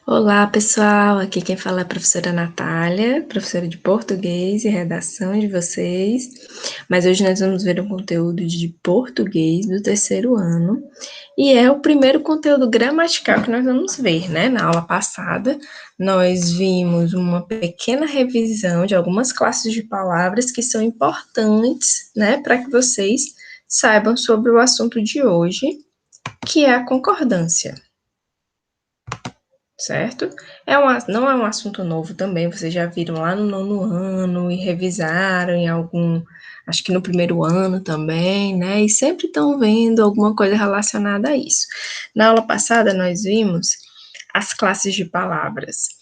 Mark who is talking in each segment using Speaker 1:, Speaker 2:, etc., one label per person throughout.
Speaker 1: Olá, pessoal. Aqui quem fala é a professora Natália, professora de português e redação de vocês. Mas hoje nós vamos ver um conteúdo de português do terceiro ano. E é o primeiro conteúdo gramatical que nós vamos ver, né? Na aula passada, nós vimos uma pequena revisão de algumas classes de palavras que são importantes, né, para que vocês saibam sobre o assunto de hoje, que é a concordância. Certo? Não é um assunto novo também, vocês já viram lá no nono ano e revisaram acho que no primeiro ano também, né? E sempre estão vendo alguma coisa relacionada a isso. Na aula passada, nós vimos as classes de palavras,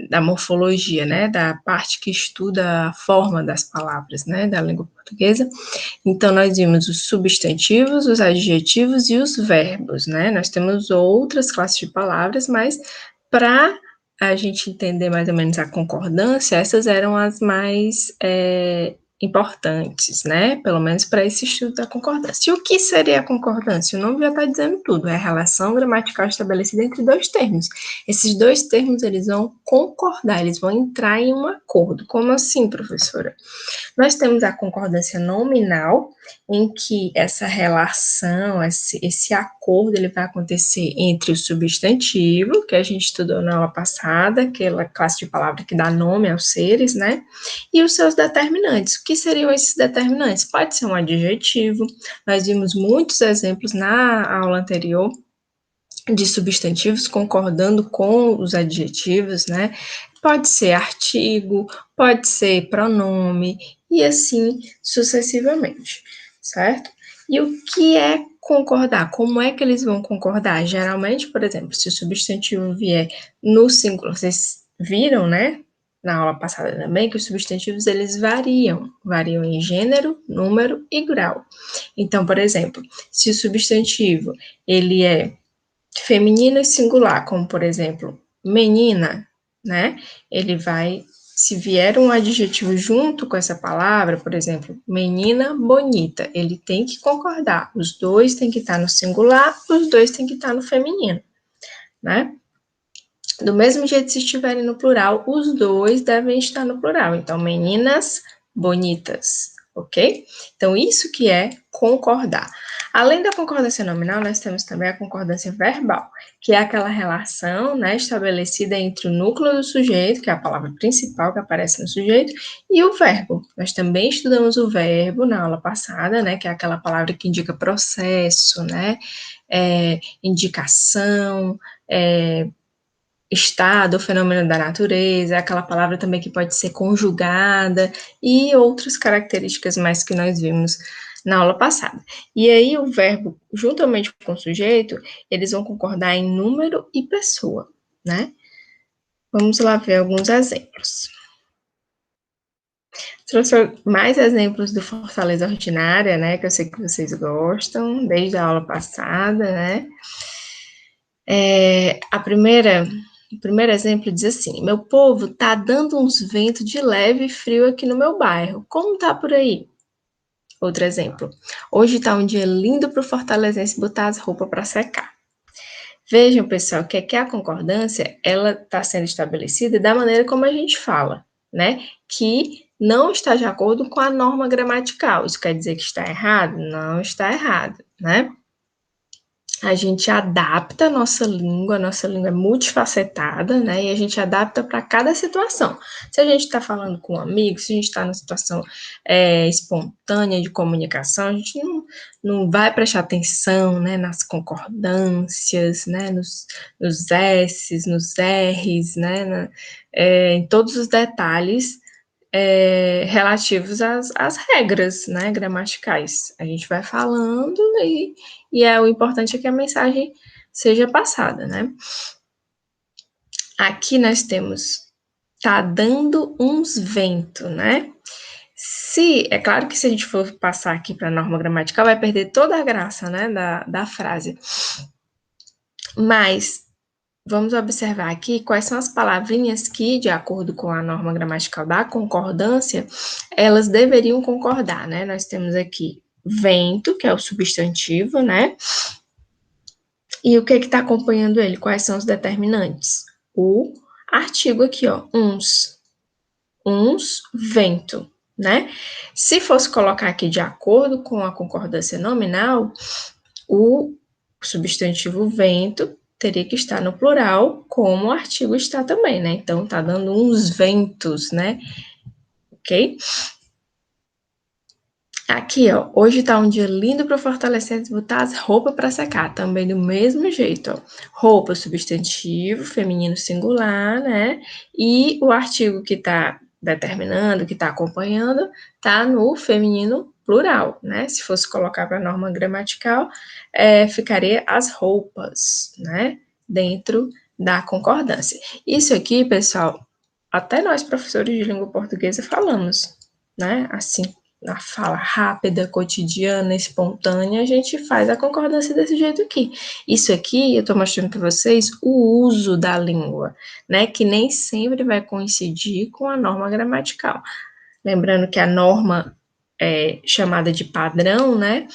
Speaker 1: da morfologia, né? Da parte que estuda a forma das palavras, né? Da língua portuguesa. Então, nós vimos os substantivos, os adjetivos e os verbos, né? Nós temos outras classes de palavras, mas para a gente entender mais ou menos a concordância, essas eram as mais importantes, né? Pelo menos para esse estudo da concordância. E o que seria a concordância? O nome já está dizendo tudo, é a relação gramatical estabelecida entre dois termos. Esses dois termos, eles vão concordar, eles vão entrar em um acordo. Como assim, professora? Nós temos a concordância nominal, em que essa relação, esse acordo, ele vai acontecer entre o substantivo, que a gente estudou na aula passada, aquela classe de palavra que dá nome aos seres, né? E os seus determinantes. O que seriam esses determinantes? Pode ser um adjetivo, nós vimos muitos exemplos na aula anterior, de substantivos concordando com os adjetivos, né? Pode ser artigo, pode ser pronome, e assim sucessivamente, certo? E o que é concordar? Como é que eles vão concordar? Geralmente, por exemplo, se o substantivo vier no singular, vocês viram, né? Na aula passada também, que os substantivos eles variam em gênero, número e grau. Então, por exemplo, se o substantivo ele é feminino e singular, como por exemplo, menina, né? Ele vai, se vier um adjetivo junto com essa palavra, por exemplo, menina bonita, ele tem que concordar. Os dois têm que estar no singular, os dois têm que estar no feminino, né? Do mesmo jeito, se estiverem no plural, os dois devem estar no plural. Então, meninas bonitas, ok? Então, isso que é concordar. Além da concordância nominal, nós temos também a concordância verbal, que é aquela relação, né, estabelecida entre o núcleo do sujeito, que é a palavra principal que aparece no sujeito, e o verbo. Nós também estudamos o verbo na aula passada, né, que é aquela palavra que indica processo, né, indicação, estado, fenômeno da natureza, aquela palavra também que pode ser conjugada e outras características mais que nós vimos na aula passada. E aí o verbo, juntamente com o sujeito, eles vão concordar em número e pessoa, né? Vamos lá ver alguns exemplos. Trouxe mais exemplos do Fortaleza Ordinária, né? Que eu sei que vocês gostam, desde a aula passada, né? O primeiro exemplo diz assim: meu povo, tá dando uns ventos de leve e frio aqui no meu bairro. Como tá por aí? Outro exemplo: hoje tá um dia lindo pro fortalezense botar as roupas para secar. Vejam, pessoal, que a concordância, ela está sendo estabelecida da maneira como a gente fala, né? Que não está de acordo com a norma gramatical. Isso quer dizer que está errado? Não está errado, né? A gente adapta a nossa língua é multifacetada, né? E a gente adapta para cada situação. Se a gente está falando com um amigo, se a gente está numa situação espontânea de comunicação, a gente não vai prestar atenção, né, nas concordâncias, né, nos S's, nos R's, né, em todos os detalhes relativos às regras, né, gramaticais. A gente vai falando e o importante é que a mensagem seja passada, né? Aqui nós temos tá dando uns ventos, né? É claro que se a gente for passar aqui para a norma gramatical, vai perder toda a graça, né, da frase. Mas vamos observar aqui quais são as palavrinhas que, de acordo com a norma gramatical da concordância, elas deveriam concordar, né? Nós temos aqui vento, que é o substantivo, né? E o que está acompanhando ele? Quais são os determinantes? o artigo aqui, ó, uns. Uns, vento, né? Se fosse colocar aqui de acordo com a concordância nominal, o substantivo vento teria que estar no plural, como o artigo está também, né? Então, tá dando uns ventos, né? Ok? Aqui, ó, hoje tá um dia lindo para fortalecer e botar as roupas para secar, também do mesmo jeito, ó. Roupa, substantivo, feminino singular, né? E o artigo que tá determinando, que tá acompanhando, tá no feminino plural, né? Se fosse colocar para a norma gramatical, ficaria as roupas, né? Dentro da concordância. Isso aqui, pessoal, até nós, professores de língua portuguesa, falamos, né? Assim, na fala rápida, cotidiana, espontânea, a gente faz a concordância desse jeito aqui. Isso aqui, eu estou mostrando para vocês o uso da língua, né? Que nem sempre vai coincidir com a norma gramatical. Lembrando que a norma chamada de padrão, né?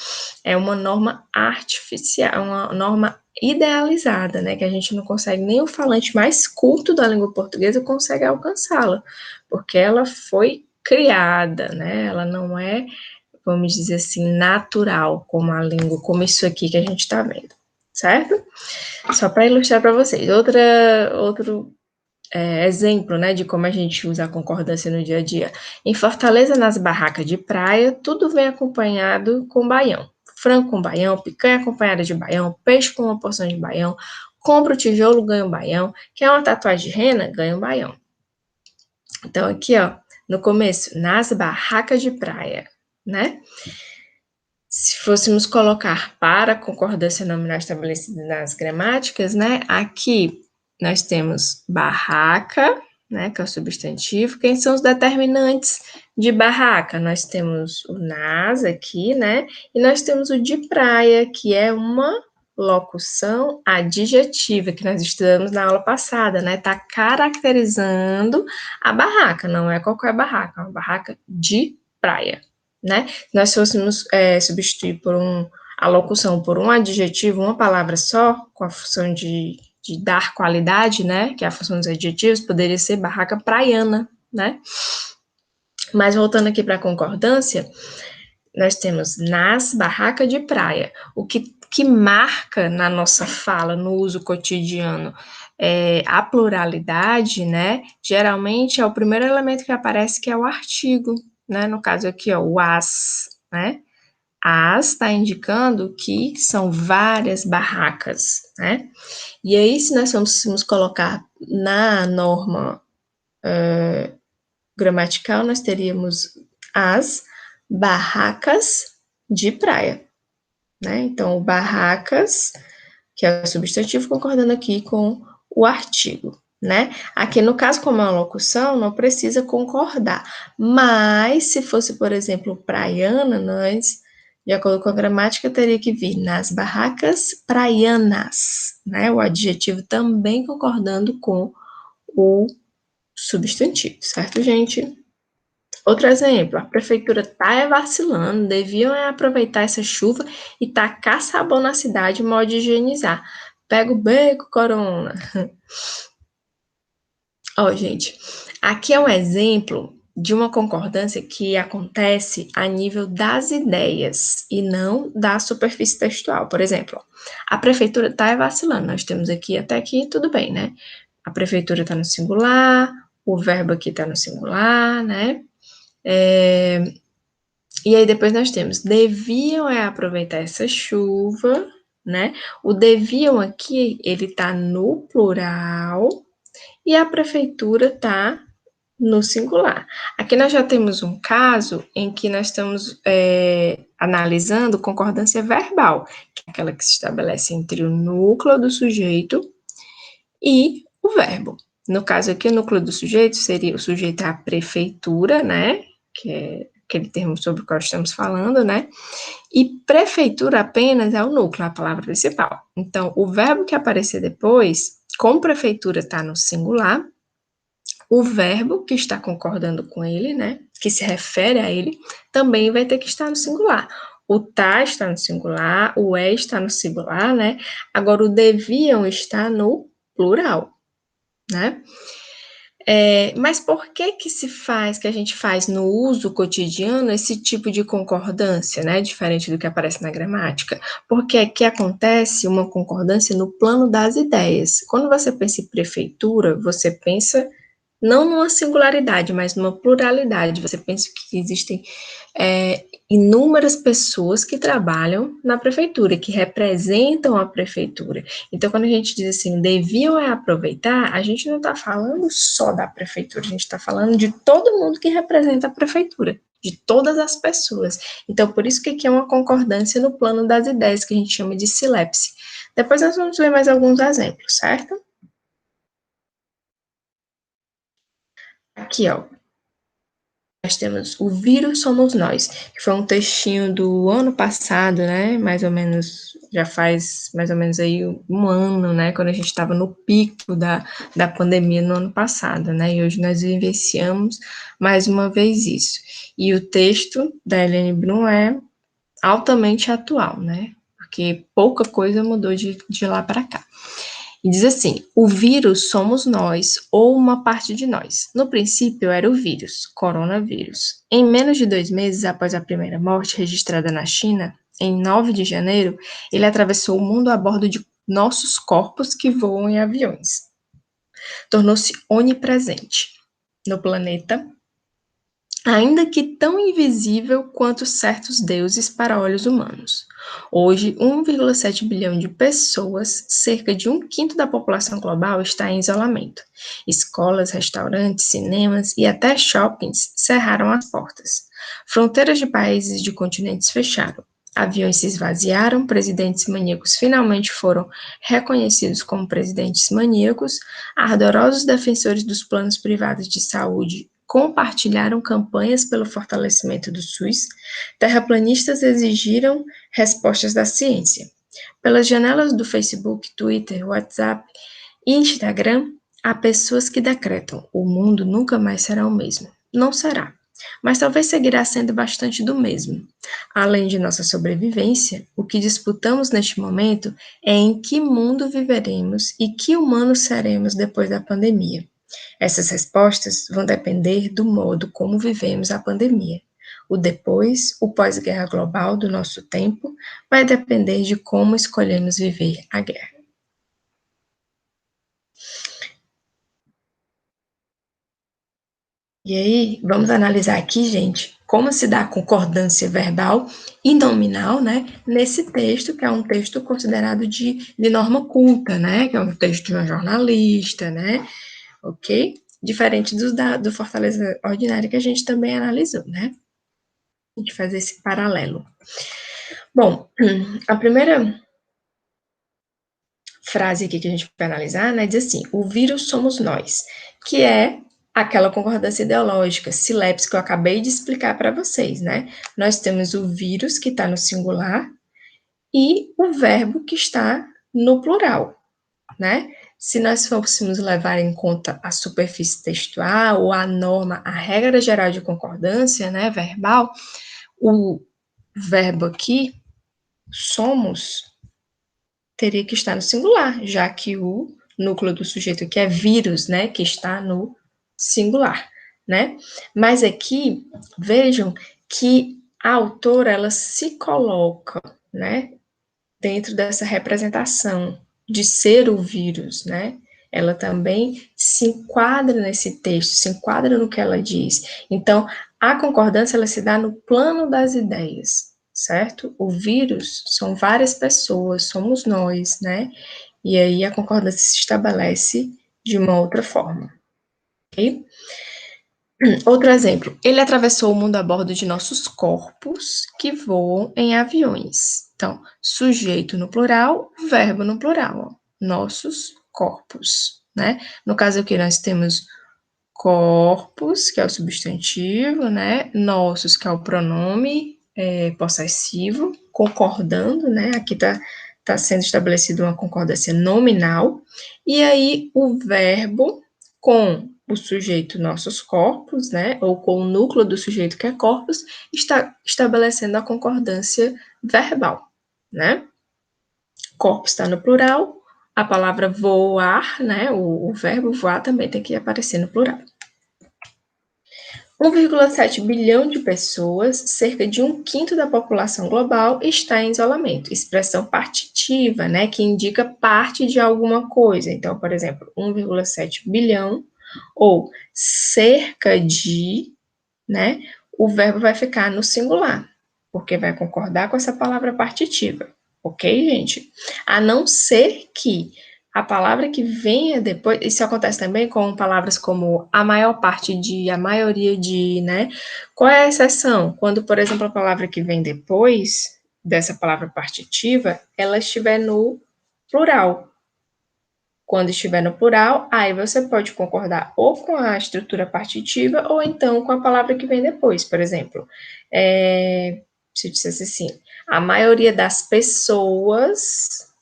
Speaker 1: É uma norma artificial, uma norma idealizada, né? Que a gente não consegue, nem o falante mais culto da língua portuguesa consegue alcançá-la, porque ela foi criada, né? Ela não é, vamos dizer assim, natural como a língua, como isso aqui que a gente está vendo, certo? Só para ilustrar para vocês. Outro exemplo, né, de como a gente usa a concordância no dia a dia. Em Fortaleza, nas barracas de praia, tudo vem acompanhado com baião. Frango com baião, picanha acompanhada de baião, peixe com uma porção de baião, compra o tijolo, ganha um baião, quer uma tatuagem de rena, ganha um baião. Então, aqui, ó, no começo, nas barracas de praia, né? Se fôssemos colocar para a concordância nominal estabelecida nas gramáticas, né? Aqui nós temos barraca, né? Que é o substantivo. Quem são os determinantes de barraca? Nós temos o nas aqui, né? E nós temos o de praia, que é uma locução adjetiva, que nós estudamos na aula passada, né? Tá caracterizando a barraca, não é qualquer barraca, é uma barraca de praia, né? Se nós fôssemos substituir a locução por um adjetivo, uma palavra só, com a função de dar qualidade, né? Que é a função dos adjetivos, poderia ser barraca praiana, né? Mas voltando aqui para a concordância, nós temos nas barracas de praia. O que marca na nossa fala, no uso cotidiano, a pluralidade, né? Geralmente é o primeiro elemento que aparece, que é o artigo, né? No caso aqui, ó, o as, né? As está indicando que são várias barracas, né? E aí, se nós fôssemos colocar na norma gramatical, nós teríamos as barracas de praia, né? Então, barracas, que é o substantivo, concordando aqui com o artigo, né? Aqui, no caso, como é uma locução, não precisa concordar. Mas, se fosse, por exemplo, praiana, nós, de acordo com a gramática, teria que vir nas barracas praianas, né? O adjetivo também concordando com o substantivo, certo, gente? Outro exemplo, a prefeitura tá vacilando, deviam aproveitar essa chuva e tacar sabão na cidade, modo de higienizar. Pega o beco, corona. Ó, gente, aqui é um exemplo de uma concordância que acontece a nível das ideias e não da superfície textual. Por exemplo, a prefeitura tá vacilando, nós temos até aqui tudo bem, né? A prefeitura está no singular, o verbo aqui está no singular, né? E aí depois nós temos deviam aproveitar essa chuva, né? O deviam aqui, ele tá no plural e a prefeitura tá no singular. Aqui nós já temos um caso em que nós estamos analisando concordância verbal, que é aquela que se estabelece entre o núcleo do sujeito e o verbo. No caso aqui, o núcleo do sujeito seria o sujeito é a prefeitura, né? Que é aquele termo sobre o qual estamos falando, né? E prefeitura apenas é o núcleo, a palavra principal. Então, o verbo que aparecer depois, como prefeitura está no singular, o verbo que está concordando com ele, né? Que se refere a ele, também vai ter que estar no singular. O tá está no singular, o está no singular, né? Agora, o deviam está no plural. né? Mas por que se faz, que a gente faz no uso cotidiano esse tipo de concordância, né? Diferente do que aparece na gramática? Porque aqui acontece uma concordância no plano das ideias. Quando você pensa em prefeitura, você pensa não numa singularidade, mas numa pluralidade. Você pensa que existem inúmeras pessoas que trabalham na prefeitura, que representam a prefeitura. Então, quando a gente diz assim, deviam aproveitar, a gente não está falando só da prefeitura, a gente está falando de todo mundo que representa a prefeitura, de todas as pessoas. Então, por isso que aqui é uma concordância no plano das ideias, que a gente chama de silepse. Depois nós vamos ver mais alguns exemplos, certo? Aqui, ó, nós temos O Vírus Somos Nós, que foi um textinho do ano passado, né? Mais ou menos, já faz mais ou menos aí um ano, né? Quando a gente estava no pico da pandemia no ano passado, né? E hoje nós vivenciamos mais uma vez isso. E o texto da Helene Brum é altamente atual, né? Porque pouca coisa mudou de lá para cá. E diz assim: o vírus somos nós ou uma parte de nós. No princípio era o vírus, coronavírus. Em menos de 2 meses após a primeira morte registrada na China, em 9 de janeiro, ele atravessou o mundo a bordo de nossos corpos que voam em aviões. Tornou-se onipresente no planeta, ainda que tão invisível quanto certos deuses para olhos humanos. Hoje, 1,7 bilhão de pessoas, cerca de um quinto da população global, está em isolamento. Escolas, restaurantes, cinemas e até shoppings cerraram as portas. Fronteiras de países e de continentes fecharam. Aviões se esvaziaram, presidentes maníacos finalmente foram reconhecidos como presidentes maníacos, ardorosos defensores dos planos privados de saúde compartilharam campanhas pelo fortalecimento do SUS, terraplanistas exigiram respostas da ciência. Pelas janelas do Facebook, Twitter, WhatsApp e Instagram, há pessoas que decretam: o mundo nunca mais será o mesmo. Não será, mas talvez seguirá sendo bastante do mesmo. Além de nossa sobrevivência, o que disputamos neste momento é em que mundo viveremos e que humanos seremos depois da pandemia. Essas respostas vão depender do modo como vivemos a pandemia. O depois, o pós-guerra global do nosso tempo, vai depender de como escolhemos viver a guerra. E aí, vamos analisar aqui, gente, como se dá a concordância verbal e nominal, né, nesse texto, que é um texto considerado de norma culta, né, que é um texto de uma jornalista, né, ok? Diferente do Fortaleza Ordinária, que a gente também analisou, né? A gente fazer esse paralelo. Bom, a primeira frase aqui que a gente vai analisar, né, diz assim: o vírus somos nós, que é aquela concordância ideológica, silepse que eu acabei de explicar para vocês, né? Nós temos o vírus que está no singular e o verbo que está no plural, né? Se nós fôssemos levar em conta a superfície textual ou a norma, a regra geral de concordância, né, verbal, o verbo aqui, somos, teria que estar no singular, já que o núcleo do sujeito aqui é vírus, né, que está no singular, né? Mas aqui, vejam que a autora, ela se coloca, né, dentro dessa representação de ser o vírus, né? Ela também se enquadra nesse texto, se enquadra no que ela diz. Então, a concordância ela se dá no plano das ideias, certo? O vírus são várias pessoas, somos nós, né? E aí a concordância se estabelece de uma outra forma, ok? Outro exemplo, ele atravessou o mundo a bordo de nossos corpos que voam em aviões. Então, sujeito no plural, verbo no plural, ó, nossos corpos, né? No caso aqui nós temos corpos, que é o substantivo, né? Nossos, que é o pronome possessivo, concordando, né? Aqui tá sendo estabelecida uma concordância nominal. E aí o verbo com o sujeito nossos corpos, né? Ou com o núcleo do sujeito que é corpus, está estabelecendo a concordância verbal, né? Corpus está no plural, A palavra voar, né, o verbo voar também tem que aparecer no plural. 1,7 bilhão de pessoas, cerca de 1/5 da população global, está em isolamento. Expressão partitiva, né, que indica parte de alguma coisa. Então, por exemplo, 1,7 bilhão ou cerca de, né, o verbo vai ficar no singular, porque vai concordar com essa palavra partitiva. Ok, gente? A não ser que a palavra que venha depois, isso acontece também com palavras como a maior parte de, a maioria de, né? Qual é a exceção? Quando, por exemplo, a palavra que vem depois dessa palavra partitiva, ela estiver no plural. Quando estiver no plural, aí você pode concordar ou com a estrutura partitiva ou então com a palavra que vem depois. Por exemplo, se eu dissesse assim, a maioria das pessoas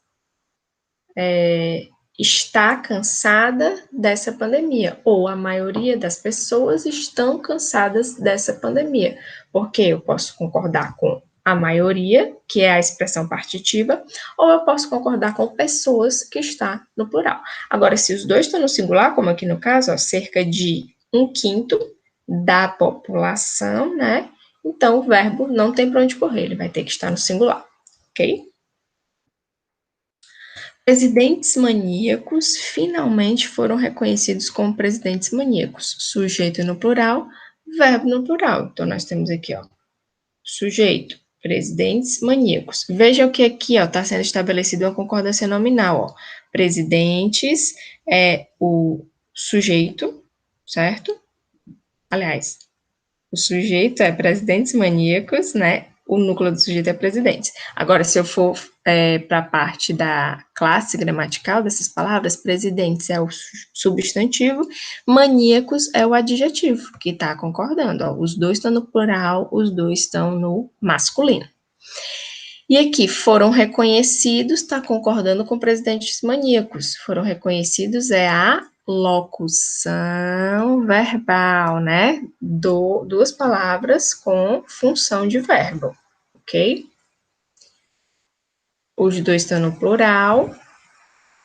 Speaker 1: está cansada dessa pandemia, ou a maioria das pessoas estão cansadas dessa pandemia, porque eu posso concordar com a maioria, que é a expressão partitiva, ou eu posso concordar com pessoas, que está no plural. Agora, se os dois estão no singular, como aqui no caso, ó, cerca de 1/5 da população, né? Então, o verbo não tem para onde correr, ele vai ter que estar no singular, ok? Presidentes maníacos finalmente foram reconhecidos como presidentes maníacos. Sujeito no plural, verbo no plural. Então, nós temos aqui, ó, sujeito, presidentes maníacos. Veja que aqui, ó, está sendo estabelecida uma concordância nominal, ó. Presidentes é o sujeito, certo? Aliás, o sujeito é presidentes maníacos, né? O núcleo do sujeito é presidentes. Agora, se eu for para a parte da classe gramatical dessas palavras, presidentes é o substantivo, maníacos é o adjetivo, que está concordando. Ó, os dois estão no plural, os dois estão no masculino. E aqui, foram reconhecidos, está concordando com presidentes maníacos. Foram reconhecidos é a locução verbal, né? Duas palavras com função de verbo, ok? Os dois estão no plural,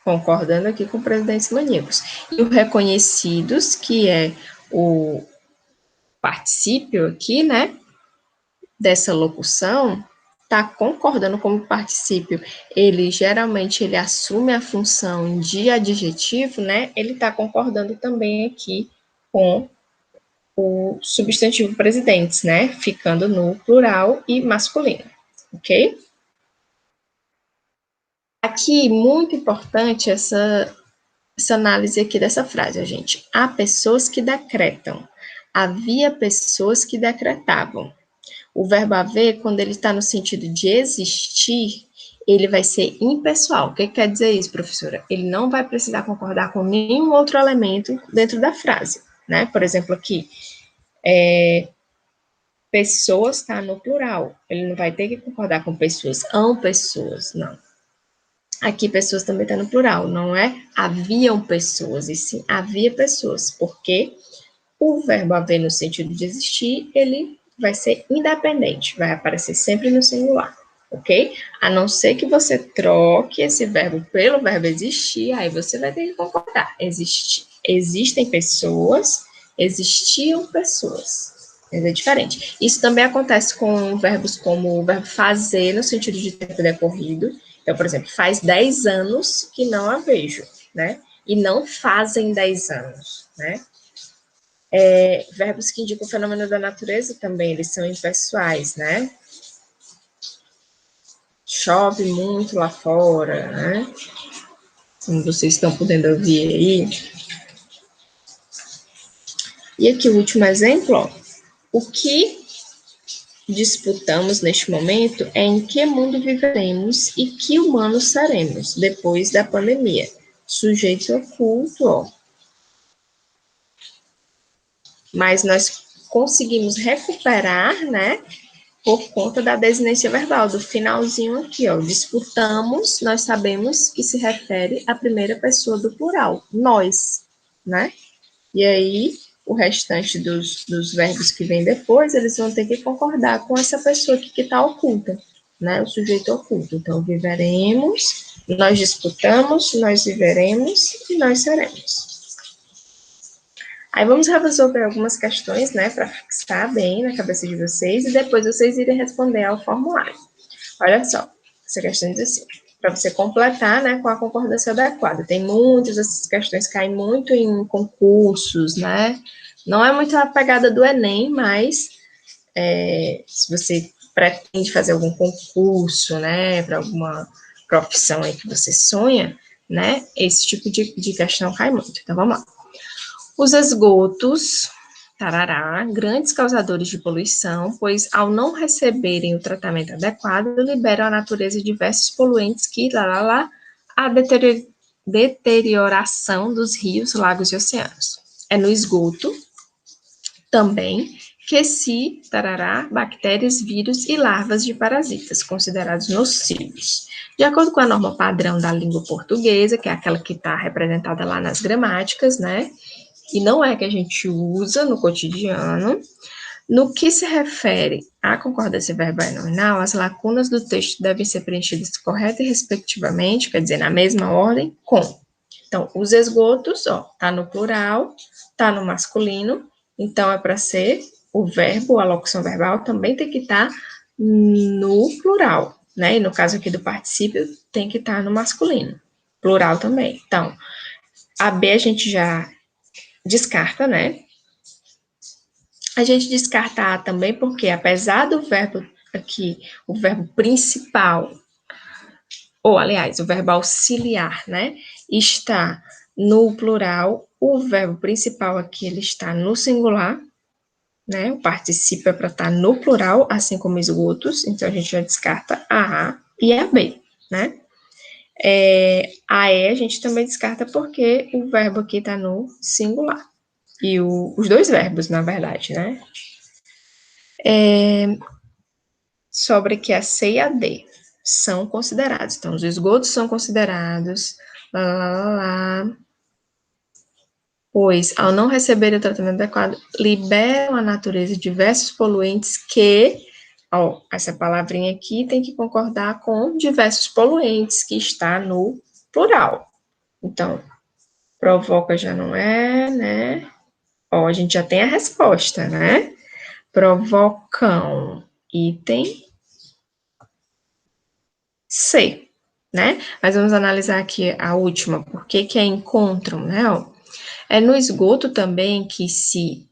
Speaker 1: concordando aqui com presidentes maníacos. E o reconhecidos, que é o particípio aqui, né? Dessa locução, está concordando como particípio, ele geralmente ele assume a função de adjetivo, né? Ele está concordando também aqui com o substantivo presidentes, né? Ficando no plural e masculino, ok? Aqui, muito importante essa análise aqui dessa frase, gente. Há pessoas que decretam. Havia pessoas que decretavam. O verbo haver, quando ele está no sentido de existir, ele vai ser impessoal. O que quer dizer isso, professora? Ele não vai precisar concordar com nenhum outro elemento dentro da frase, né? Por exemplo, aqui, pessoas está no plural. Ele não vai ter que concordar com pessoas, pessoas, não. Aqui, pessoas também está no plural, não é haviam pessoas, e sim havia pessoas, porque o verbo haver no sentido de existir, ele vai ser independente, vai aparecer sempre no singular, ok? A não ser que você troque esse verbo pelo verbo existir, aí você vai ter que concordar. Existem pessoas, existiam pessoas. Mas é diferente. Isso também acontece com verbos como o verbo fazer, no sentido de tempo decorrido. Então, por exemplo, faz 10 anos que não a vejo, né? E não fazem 10 anos, né? Verbos que indicam o fenômeno da natureza também, eles são impessoais, né? Chove muito lá fora, né? Como vocês estão podendo ouvir aí. E aqui o último exemplo, ó. O que disputamos neste momento é em que mundo viveremos e que humanos seremos depois da pandemia. Sujeito oculto, ó. Mas nós conseguimos recuperar, né? Por conta da desinência verbal, do finalzinho aqui, ó. Disputamos, nós sabemos que se refere à primeira pessoa do plural, nós, né? E aí, o restante dos verbos que vem depois, eles vão ter que concordar com essa pessoa aqui que está oculta, né? O sujeito oculto. Então, viveremos Nós disputamos, nós viveremos e nós seremos. Aí vamos resolver algumas questões, né, para fixar bem na cabeça de vocês e depois vocês irem responder ao formulário. Olha só, essa questão diz assim, para você completar, né, com a concordância adequada. Tem muitas, essas questões caem muito em concursos, né, não é muito a pegada do Enem, mas se você pretende fazer algum concurso, né, para alguma profissão aí que você sonha, né, esse tipo de questão cai muito. Então, vamos lá. Os esgotos, tarará, grandes causadores de poluição, pois ao não receberem o tratamento adequado, liberam à natureza diversos poluentes que, a deterioração dos rios, lagos e oceanos. É no esgoto, também, que se, tarará, bactérias, vírus e larvas de parasitas, considerados nocivos. De acordo com a norma padrão da língua portuguesa, que é aquela que está representada lá nas gramáticas, né, e não é que a gente usa no cotidiano, no que se refere à concordância verbal e nominal, as lacunas do texto devem ser preenchidas correta e respectivamente, quer dizer, na mesma ordem, com. Então, os esgotos, ó, tá no plural, tá no masculino, então é para ser o verbo, a locução verbal também tem que estar no plural, né? E no caso aqui do particípio, tem que estar no masculino, plural também. Então, a B a gente já descarta, né? A gente descarta A também porque, apesar do verbo aqui, o verbo principal, ou, aliás, o verbo auxiliar, né, está no plural, o verbo principal aqui, ele está no singular, né, o particípio é para estar no plural, assim como esgotos, então a gente já descarta a e a B, né. A E a gente também descarta porque o verbo aqui está no singular. E os dois verbos, na verdade, né? Sobre que a C e a D são considerados. Então, os esgotos são considerados, pois, ao não receber o tratamento adequado, liberam à natureza diversos poluentes que, ó, essa palavrinha aqui tem que concordar com diversos poluentes, que está no plural. Então, provoca já não é, né? Ó, a gente já tem a resposta, né? Provocam, item C, né? Mas vamos analisar aqui a última, por que é encontram, né? É no esgoto também que se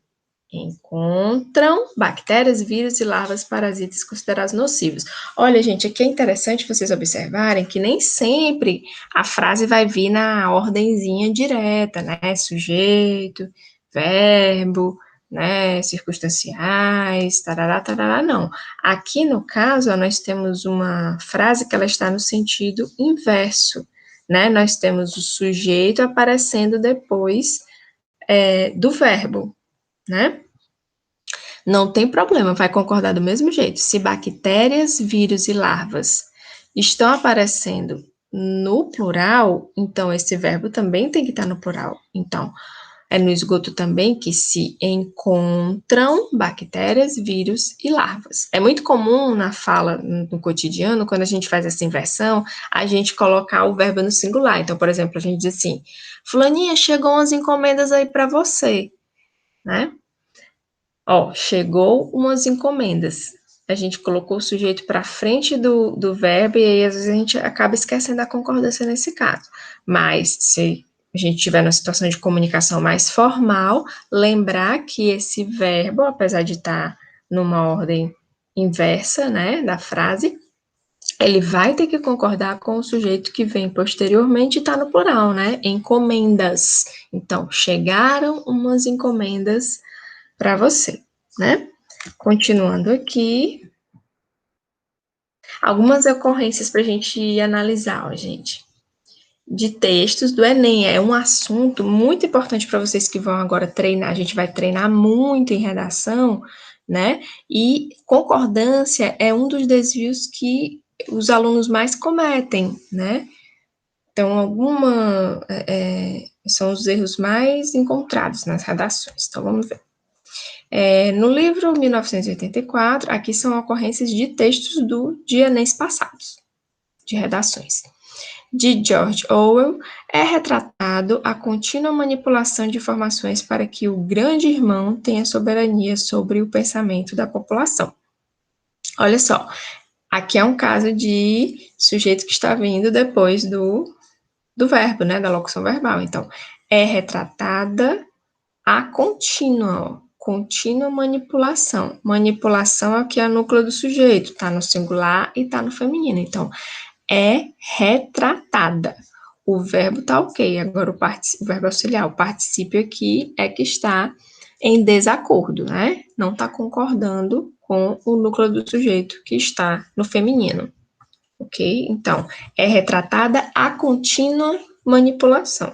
Speaker 1: encontram bactérias, vírus e larvas parasitas considerados nocivos. Olha, gente, aqui é interessante vocês observarem que nem sempre a frase vai vir na ordenzinha direta, né? Sujeito, verbo, né? Circunstanciais, tarará, tarará, não. Aqui, no caso, nós temos uma frase que ela está no sentido inverso, né? Nós temos o sujeito aparecendo depois do verbo, né? Não tem problema, vai concordar do mesmo jeito. Se bactérias, vírus e larvas estão aparecendo no plural, então esse verbo também tem que estar no plural. Então, é no esgoto também que se encontram bactérias, vírus e larvas. É muito comum na fala, no cotidiano, quando a gente faz essa inversão, a gente colocar o verbo no singular. Então, por exemplo, a gente diz assim, fulaninha, chegou umas encomendas aí para você, né? Ó, chegou umas encomendas. A gente colocou o sujeito para frente do verbo e aí às vezes a gente acaba esquecendo a concordância nesse caso. Mas se a gente tiver numa situação de comunicação mais formal, lembrar que esse verbo, apesar de estar numa ordem inversa, né, da frase, ele vai ter que concordar com o sujeito que vem posteriormente e está no plural, né? Encomendas. Então, chegaram umas encomendas para você, né? Continuando aqui, algumas ocorrências para a gente analisar, ó, gente. De textos do Enem, é um assunto muito importante para vocês que vão agora treinar, a gente vai treinar muito em redação, né? E concordância é um dos desvios que os alunos mais cometem, né? Então, são os erros mais encontrados nas redações. Então, vamos ver. No livro 1984, aqui são ocorrências de textos de Enem passados, de redações. de George Orwell, é retratado a contínua manipulação de informações para que o grande irmão tenha soberania sobre o pensamento da população. Olha só, aqui é um caso de sujeito que está vindo depois do verbo, né, da locução verbal. Então, é retratada a contínua manipulação. Manipulação é o que é o núcleo do sujeito, tá no singular e tá no feminino. Então, é retratada. O verbo tá ok, agora o verbo auxiliar, o particípio aqui é que está em desacordo, né? Não está concordando com o núcleo do sujeito que está no feminino, ok? Então, é retratada a contínua manipulação.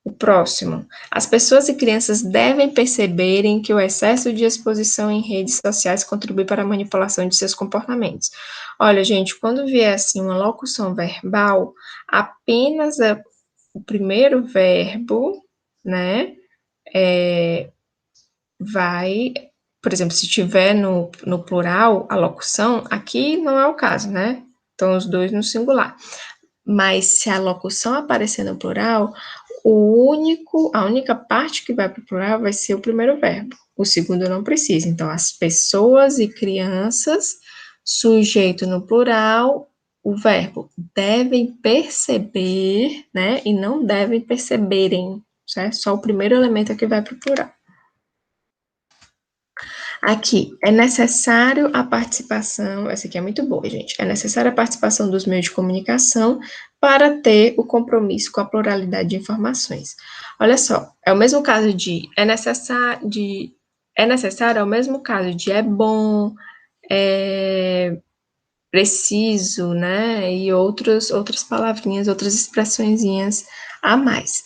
Speaker 1: O próximo. As pessoas e crianças devem perceberem que o excesso de exposição em redes sociais contribui para a manipulação de seus comportamentos. Olha, gente, quando vier assim uma locução verbal, apenas o primeiro verbo, né, vai, por exemplo, se tiver no plural a locução, aqui não é o caso, né? Então, os dois no singular. Mas se a locução aparecer no plural, a única parte que vai para o plural vai ser o primeiro verbo. O segundo não precisa. Então, as pessoas e crianças, sujeito no plural, o verbo devem perceber, né? E não devem perceberem, certo? Só o primeiro elemento é que vai para o plural. Aqui, é necessário a participação, essa aqui é muito boa, gente, é necessária a participação dos meios de comunicação para ter o compromisso com a pluralidade de informações. Olha só, é o mesmo caso de é necessário, é o mesmo caso de é bom, é preciso, né, e outras palavrinhas, outras expressõezinhas a mais.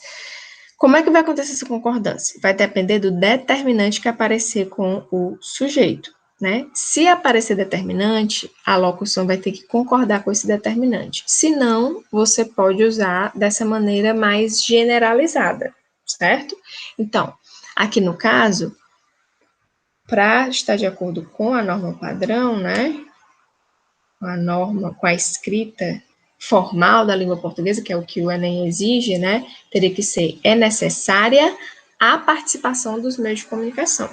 Speaker 1: Como é que vai acontecer essa concordância? Vai depender do determinante que aparecer com o sujeito, né? Se aparecer determinante, a locução vai ter que concordar com esse determinante. Se não, você pode usar dessa maneira mais generalizada, certo? Então, aqui no caso, para estar de acordo com a norma padrão, né? Com a escrita formal da língua portuguesa, que é o que o Enem exige, né? Teria que ser, é necessária a participação dos meios de comunicação.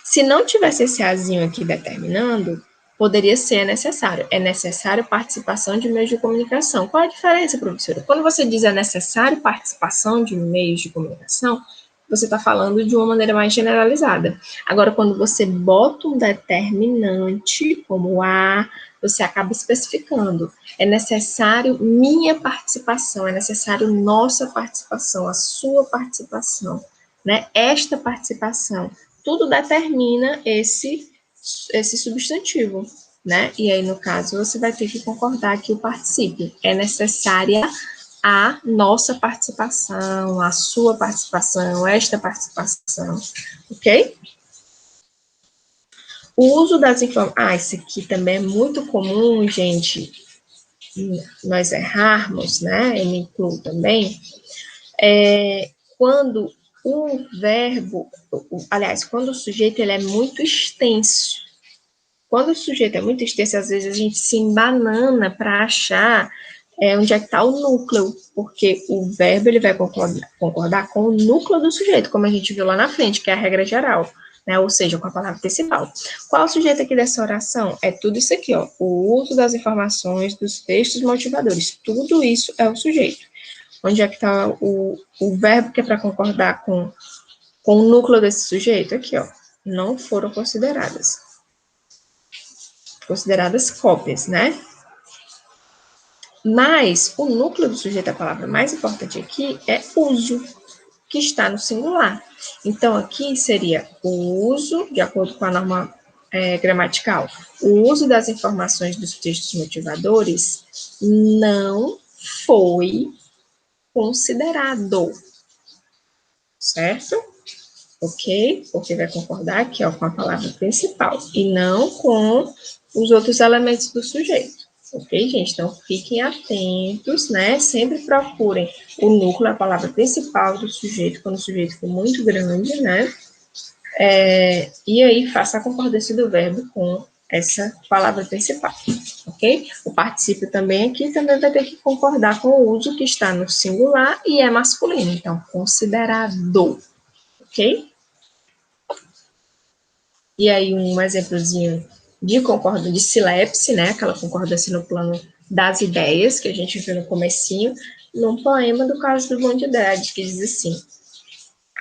Speaker 1: Se não tivesse esse azinho aqui determinando, poderia ser necessário. É necessário participação de meios de comunicação. Qual é a diferença, professora? Quando você diz é necessário participação de meios de comunicação, você está falando de uma maneira mais generalizada. Agora, quando você bota um determinante, como a, você acaba especificando. É necessário minha participação, é necessário nossa participação, a sua participação, né? Esta participação. Tudo determina esse substantivo, né? E aí, no caso, você vai ter que concordar que o particípio é necessária a nossa participação, a sua participação, esta participação, ok? O uso das informações. Isso aqui também é muito comum, gente, nós errarmos, né? Eu me incluo também. Quando o verbo, aliás, quando o sujeito ele é muito extenso. Quando o sujeito é muito extenso, às vezes a gente se embanana para achar onde é que está o núcleo, porque o verbo ele vai concordar com o núcleo do sujeito, como a gente viu lá na frente, que é a regra geral, né? Ou seja, com a palavra principal. Qual é o sujeito aqui dessa oração? É tudo isso aqui, ó, o uso das informações, dos textos motivadores, tudo isso é o sujeito. Onde é que está o verbo que é para concordar com o núcleo desse sujeito? Aqui, ó, não foram consideradas cópias, né? Mas o núcleo do sujeito, a palavra mais importante aqui é uso, que está no singular. Então, aqui seria o uso, de acordo com a norma gramatical, o uso das informações dos textos motivadores não foi considerado, certo? Ok? Porque vai concordar aqui, ó, com a palavra principal e não com os outros elementos do sujeito. Ok, gente? Então, fiquem atentos, né? Sempre procurem o núcleo, a palavra principal do sujeito, quando o sujeito for muito grande, né? E aí, faça a concordância do verbo com essa palavra principal, ok? O particípio também aqui também vai ter que concordar com o uso que está no singular e é masculino, então, considerado, ok? E aí um exemplozinho de concordância, de silepse, né? Aquela concordância no plano das ideias, que a gente viu no comecinho, num poema do Carlos Drummond de Andrade, que diz assim: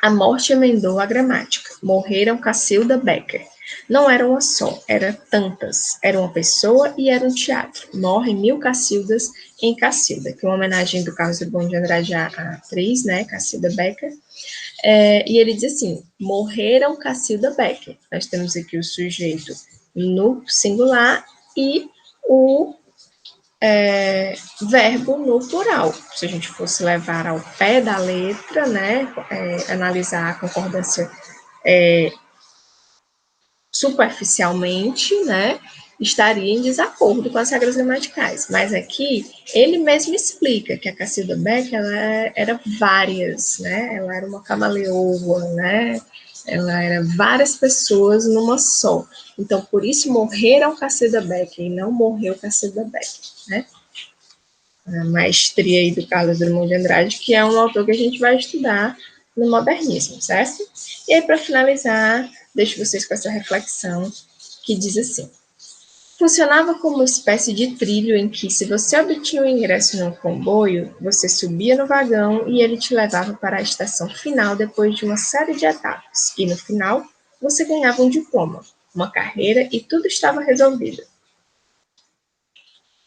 Speaker 1: a morte emendou a gramática. Morreram Cacilda Becker. Não era uma só, era tantas. Era uma pessoa e era um teatro. Morrem 1000 Cacildas em Cacilda, que é uma homenagem do Carlos Drummond de Andrade à atriz, né, Cacilda Becker. E ele diz assim: morreram Cacilda Becker. Nós temos aqui o sujeito no singular e o verbo no plural. Se a gente fosse levar ao pé da letra, né, analisar a concordância superficialmente, né, estaria em desacordo com as regras gramaticais. Mas aqui ele mesmo explica que a Cacilda Beck era várias, né? Ela era uma camaleoa, né? Ela era várias pessoas numa só. Então, por isso morreram Cacilda Beck e não morreu Cacilda Beck, né? A maestria aí do Carlos Drummond de Andrade, que é um autor que a gente vai estudar no modernismo, certo? E aí, para finalizar, deixo vocês com essa reflexão que diz assim: funcionava como uma espécie de trilho em que, se você obtinha o ingresso num comboio, você subia no vagão e ele te levava para a estação final depois de uma série de etapas. E no final, você ganhava um diploma, uma carreira e tudo estava resolvido.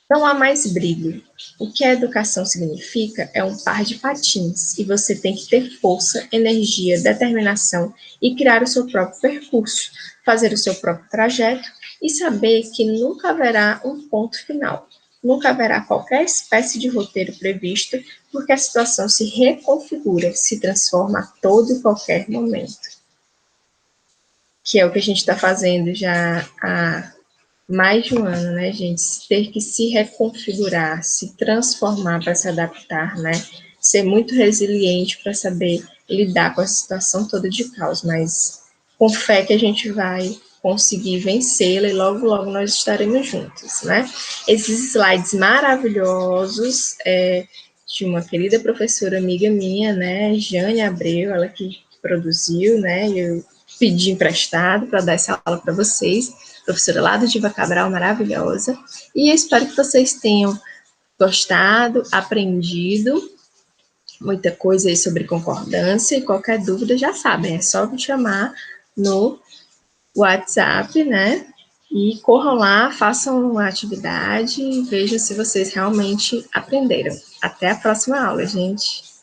Speaker 1: Não há mais brilho. O que a educação significa é um par de patins, e você tem que ter força, energia, determinação e criar o seu próprio percurso, fazer o seu próprio trajeto e saber que nunca haverá um ponto final. Nunca haverá qualquer espécie de roteiro previsto, porque a situação se reconfigura, se transforma a todo e qualquer momento. Que é o que a gente está fazendo já há mais de um ano, né, gente? Ter que se reconfigurar, se transformar para se adaptar, né? Ser muito resiliente para saber lidar com a situação toda de caos, mas com fé que a gente vai conseguir vencê-la e logo, logo nós estaremos juntos, né? Esses slides maravilhosos de uma querida professora amiga minha, né, Jane Abreu, ela que produziu, né, e eu pedi emprestado para dar essa aula para vocês, professora lá do Diva Cabral, maravilhosa, e eu espero que vocês tenham gostado, aprendido muita coisa aí sobre concordância, e qualquer dúvida já sabem, é só me chamar no WhatsApp, né, e corram lá, façam uma atividade e vejam se vocês realmente aprenderam. Até a próxima aula, gente!